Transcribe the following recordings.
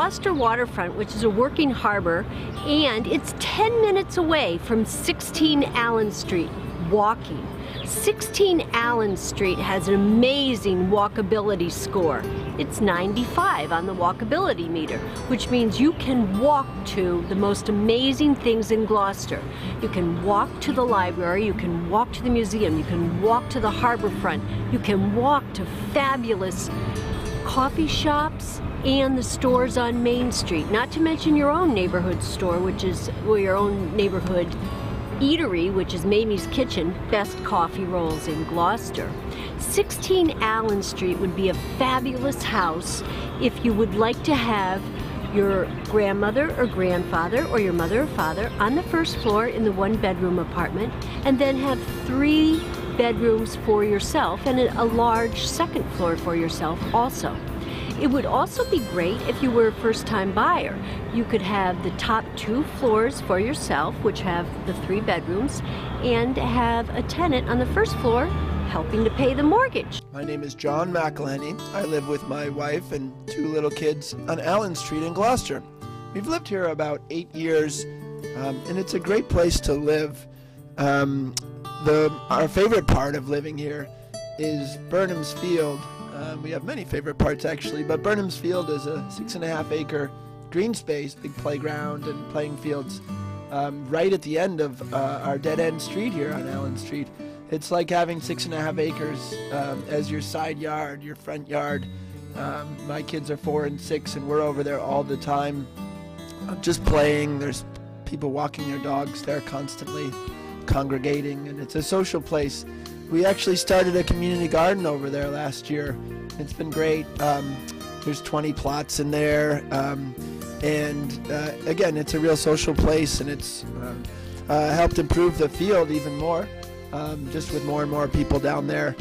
Gloucester waterfront, which is a working harbor, and it's 10 minutes away from 16 Allen Street, walking. 16 Allen Street has an amazing walkability score. It's 95 on the walkability meter, which means you can walk to the most amazing things in Gloucester. You can walk to the library, you can walk to the museum, you can walk to the harbor front, you can walk to fabulous coffee shops and the stores on Main Street, not to mention your own neighborhood store, which is your own neighborhood eatery, which is Mamie's Kitchen, best coffee rolls in Gloucester. 16 Allen Street would be a fabulous house if you would like to have your grandmother or grandfather or your mother or father on the first floor in the one-bedroom apartment, and then have 3 bedrooms for yourself and a large second floor for yourself also. It would also be great if you were a first-time buyer. You could have the top 2 floors for yourself, which have the 3 bedrooms, and have a tenant on the first floor helping to pay the mortgage. My name is John McElhenney. I live with my wife and 2 little kids on Allen Street in Gloucester. We've lived here about 8 years, and it's a great place to live. Our favorite part of living here is Burnhams Field. We have many favorite parts actually, but Burnhams Field is a 6.5 acre green space, big playground and playing fields right at the end of our dead-end street here on Allen Street. It's like having 6.5 acres as your side yard, your front yard. My kids are 4 and 6, and we're over there all the time just playing. There's people walking their dogs there constantly, congregating, and it's a social place. We actually started a community garden over there last year. It's been great. There's 20 plots in there, and again, it's a real social place, and it's helped improve the field even more, just with more and more people down there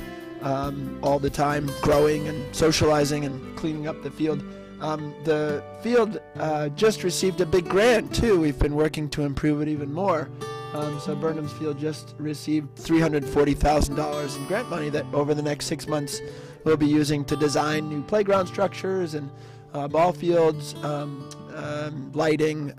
all the time, growing and socializing and cleaning up the field. The field just received a big grant too. We've been working to improve it even more. So Burnhams Field just received $340,000 in grant money that over the next 6 months we'll be using to design new playground structures and ball fields, lighting,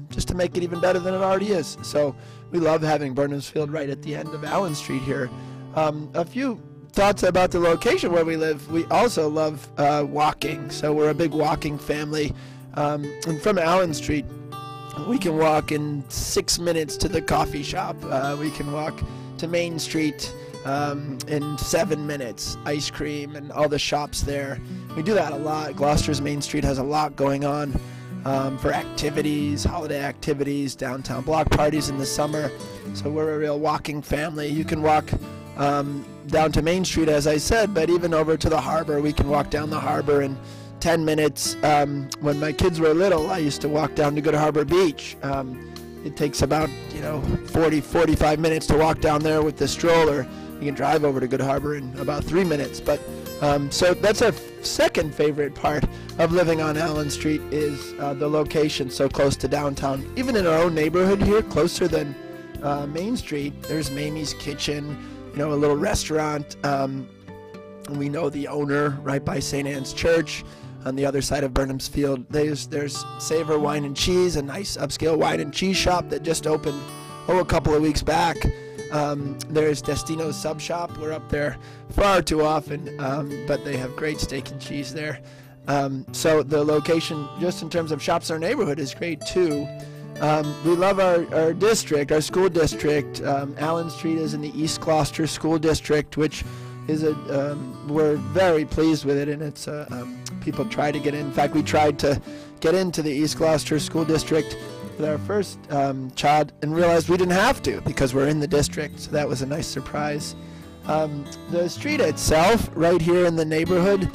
just to make it even better than it already is. So we love having Burnhams Field right at the end of Allen Street here. A few thoughts about the location where we live. We also love walking, so we're a big walking family. And from Allen Street, we can walk in 6 minutes to the coffee shop. We can walk to Main Street in 7 minutes. Ice cream and all the shops there. We do that a lot. Gloucester's Main Street has a lot going on for activities, holiday activities, downtown block parties in the summer. So we're a real walking family. You can walk down to Main Street, as I said, but even over to the harbor. We can walk down the harbor in 10 minutes. When my kids were little, I used to walk down to Good Harbor Beach. It takes about 45 minutes to walk down there with the stroller. You can drive over to Good Harbor in about 3 minutes. But so that's our second favorite part of living on Allen Street is the location so close to downtown. Even in our own neighborhood here, closer than Main Street, there's Mamie's Kitchen, a little restaurant. We know the owner right by St. Anne's Church. On the other side of Burnhams Field, there's Savor Wine and Cheese, a nice upscale wine and cheese shop that just opened a couple of weeks back. There's Destino's Sub Shop. We're up there far too often, but they have great steak and cheese there. So the location, just in terms of shops, our neighborhood is great too. We love our district, our school district. Allen Street is in the East Gloucester School District, which is we're very pleased with it, and it's people try to get in. In fact, we tried to get into the East Gloucester School District with our first child and realized we didn't have to because we're in the district, so that was a nice surprise. The street itself, right here in the neighborhood,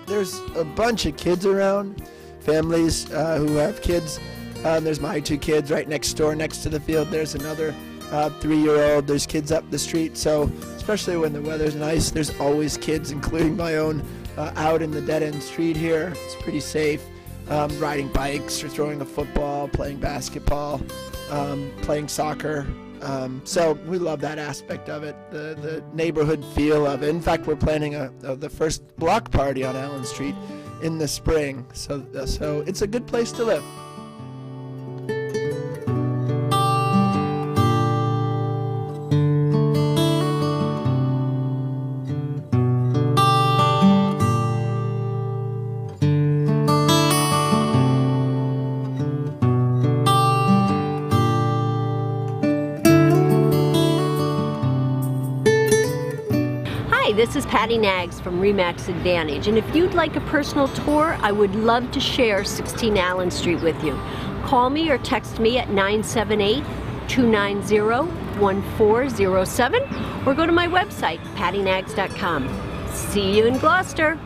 there's a bunch of kids around, families who have kids. There's my 2 kids right next door, next to the field. There's another 3-year-old. There's kids up the street, so especially when the weather's nice, there's always kids, including my own, out in the dead-end street here. It's pretty safe. Riding bikes or throwing a football, playing basketball, playing soccer. So we love that aspect of it, the neighborhood feel of it. In fact, we're planning the first block party on Allen Street in the spring. So it's a good place to live. Hi, this is Patty Nags from Remax Advantage, and if you'd like a personal tour, I would love to share 16 Allen Street with you. Call me or text me at 978-290-1407 or go to my website, pattynags.com. See you in Gloucester.